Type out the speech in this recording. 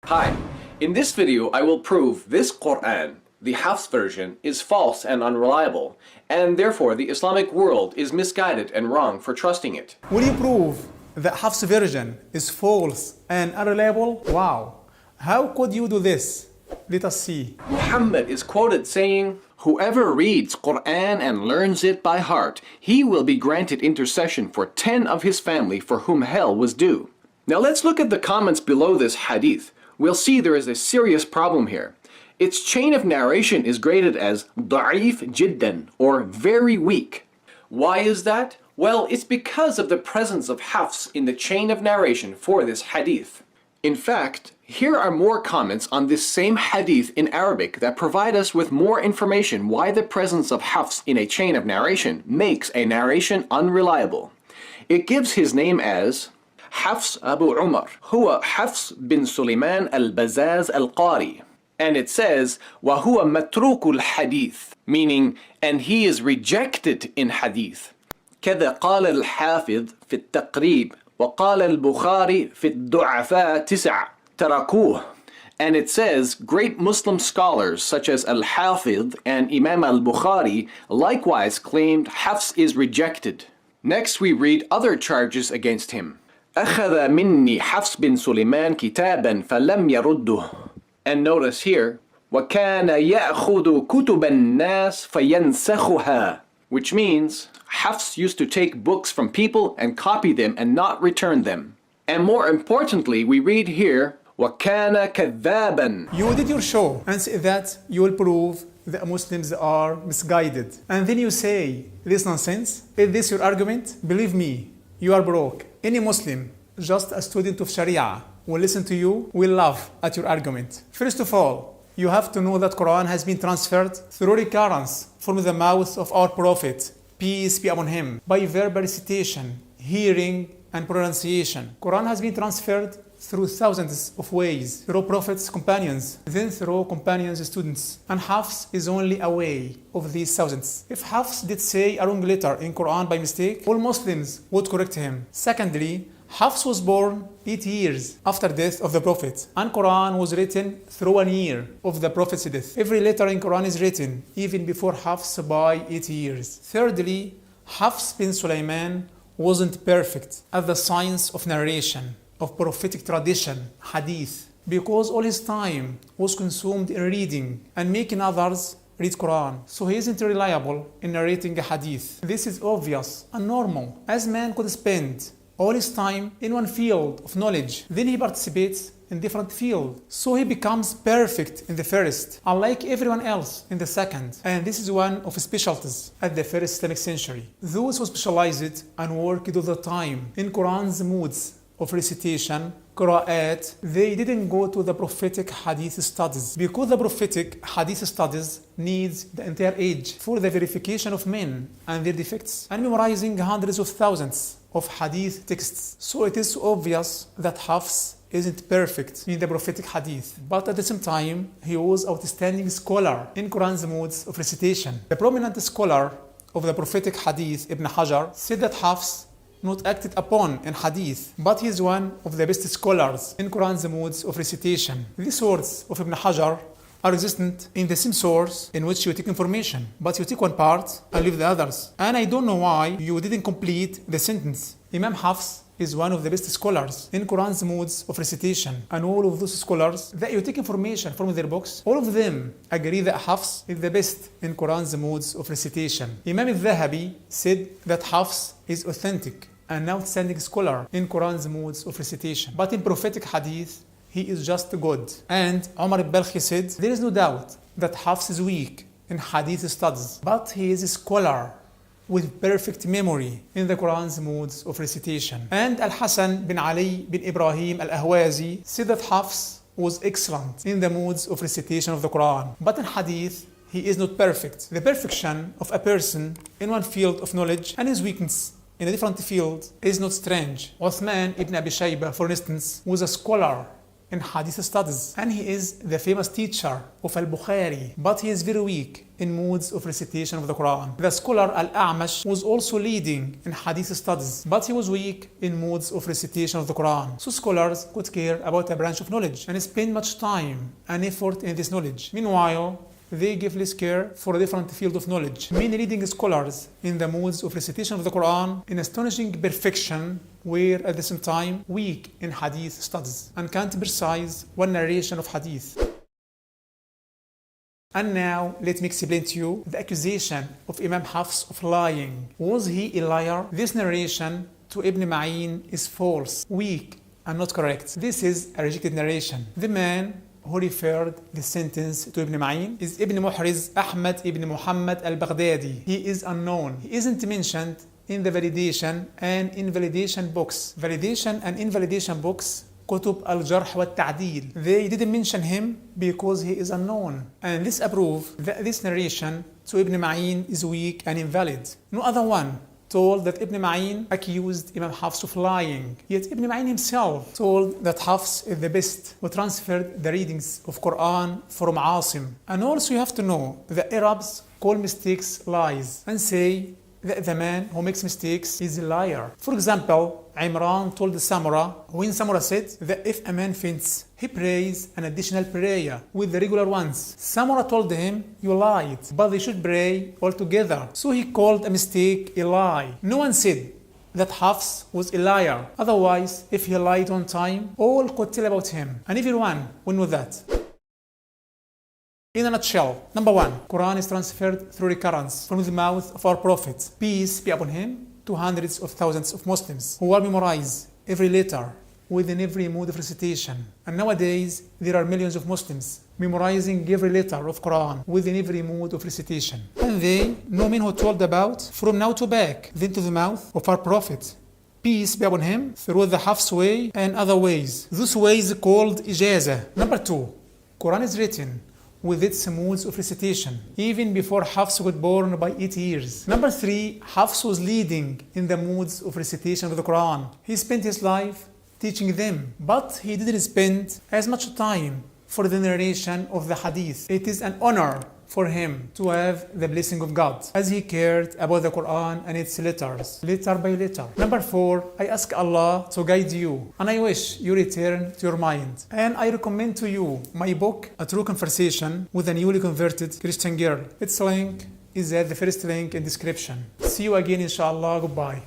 Hi, in this video I will prove this Quran, the Hafs version, is false and unreliable, and therefore the Islamic world is misguided and wrong for trusting it. Will you prove that Hafs version is false and unreliable? Wow, how could you do this? Let us see. Muhammad is quoted saying, "Whoever reads Quran and learns it by heart, he will be granted intercession for 10 of his family for whom hell was due." Now let's look at the comments below this hadith. We'll see there is a serious problem here. Its chain of narration is graded as da'if jiddan, or very weak. Why is that? Well, it's because of the presence of Hafs in the chain of narration for this hadith. In fact, here are more comments on this same hadith in Arabic that provide us with more information why the presence of Hafs in a chain of narration makes a narration unreliable. It gives his name as Hafs Abu Umar, huwa Hafs bin Sulaiman al-Bazaz al-Qari. And it says, وَهُوَ مَتْرُوكُ الْحَدِيث, meaning, and he is rejected in hadith. كذا قال الحافظ في التقريب وقال البخاري في الضعفاء 9 تركوه. And it says, great Muslim scholars such as Al-Hafidh and Imam al-Bukhari likewise claimed Hafs is rejected. Next we read other charges against him. أخذ مني حفص بن سليمان كتابا فلم يرده. And notice here, وكان يأخذ كتب الناس فينسخها, which means Hafs used to take books from people and copy them and not return them. And more importantly, we read here, وكان كذابا. You did your show and say that you will prove that Muslims are misguided. And then you say, this nonsense? Is this your argument? Believe me, you are broke. Any Muslim, just a student of Sharia, will listen to you, will laugh at your argument. First of all, you have to know that Quran has been transferred through recurrence from the mouth of our Prophet, peace be upon him, by verbal recitation, hearing, and pronunciation. Quran has been transferred through thousands of ways, through Prophet's companions, then through companions' students. And Hafs is only a way of these thousands. If Hafs did say a wrong letter in Quran by mistake, all Muslims would correct him. Secondly, Hafs was born 8 years after death of the Prophet, and Quran was written through 1 year of the Prophet's death. Every letter in Quran is written even before Hafs by 8 years. Thirdly, Hafs bin Sulaiman wasn't perfect at the science of narration, of prophetic tradition, hadith, because all his time was consumed in reading and making others read Quran. So he isn't reliable in narrating a hadith. This is obvious and normal, as man could spend all his time in one field of knowledge, then he participates in different fields. So he becomes perfect in the first, unlike everyone else in the second. And this is one of his specialties at the first Islamic century. Those who specialized and worked all the time in Quran's moods of recitation, qira'at, they didn't go to the prophetic hadith studies, because the prophetic hadith studies needs the entire age for the verification of men and their defects, and memorizing hundreds of thousands of hadith texts. So it is obvious that Hafs isn't perfect in the prophetic hadith, but at the same time he was outstanding scholar in Quran's modes of recitation. The prominent scholar of the prophetic hadith, Ibn Hajar, said that Hafs not acted upon in hadith, but he is one of the best scholars in Quran's modes of recitation. These words of Ibn Hajar are existent in the same source in which you take information, but you take one part and leave the others. And I don't know why you didn't complete the sentence. Imam Hafs is one of the best scholars in Quran's modes of recitation, and all of those scholars that you take information from their books, all of them agree that Hafs is the best in Quran's modes of recitation. Imam al-Dhahabi said that Hafs is authentic and outstanding scholar in Quran's modes of recitation, but in prophetic hadith he is just good. And Umar al-Balkhi said, there is no doubt that Hafs is weak in hadith studies, but he is a scholar with perfect memory in the Quran's modes of recitation. And Al-Hasan bin Ali bin Ibrahim al-Ahwazi said that Hafs was excellent in the modes of recitation of the Quran, but in hadith he is not perfect. The perfection of a person in one field of knowledge and his weakness in a different field is not strange. Uthman ibn Abi Shaybah, for instance, was a scholar in Hadith studies, and he is the famous teacher of Al-Bukhari, but he is very weak in moods of recitation of the Quran. The scholar Al-A'mash was also leading in Hadith studies, but he was weak in moods of recitation of the Quran. So scholars could care about a branch of knowledge and spend much time and effort in this knowledge. Meanwhile, they give less care for a different field of knowledge. Many leading scholars in the moods of recitation of the Quran in astonishing perfection were at the same time weak in Hadith studies and can't precise one narration of Hadith. And now let me explain to you the accusation of Imam Hafs of lying. Was he a liar? This narration to Ibn Ma'in is false, weak, and not correct. This is a rejected narration. The man who referred the sentence to Ibn Ma'in is Ibn Muhriz Ahmad ibn Muhammad al-Baghdadi. He is unknown. He isn't mentioned in the validation and invalidation books. Validation and invalidation books, Kutub al-Jarh wa al-Ta'dil. They didn't mention him because he is unknown. And this proves that this narration to Ibn Ma'in is weak and invalid. No other one told that Ibn Ma'in accused Imam Hafs of lying. Yet Ibn Ma'in himself told that Hafs is the best who transferred the readings of Quran from Asim. And also you have to know that Arabs call mistakes lies and say that the man who makes mistakes is a liar. For example, Imran told Samura when Samura said that if a man faints, he prays an additional prayer with the regular ones. Samura told him, you lied, but they should pray all together. So he called a mistake a lie. No one said that Hafs was a liar. Otherwise, if he lied on time, all could tell about him. And everyone will know that. In a nutshell, number one, Quran is transferred through recurrence from the mouth of our Prophet, peace be upon him, to hundreds of thousands of Muslims who will memorize every letter within every mood of recitation. And nowadays, there are millions of Muslims memorizing every letter of Quran within every mood of recitation. And they, no men who told about, from now to back, then to the mouth of our Prophet, peace be upon him, through the Hafs way and other ways. Those ways called Ijazah. Number two, Quran is written with its moods of recitation, even before Hafs was born by 8 years. Number three, Hafs was leading in the moods of recitation of the Quran. He spent his life teaching them, but he didn't spend as much time for the narration of the Hadith. It is an honor for him to have the blessing of God, as he cared about the Quran and its letters, letter by letter. Number four, I ask Allah to guide you, and I wish you return to your mind. And I recommend to you my book, A True Conversation with a Newly Converted Christian Girl. Its link is at the first link in description. See you again, inshallah. Goodbye.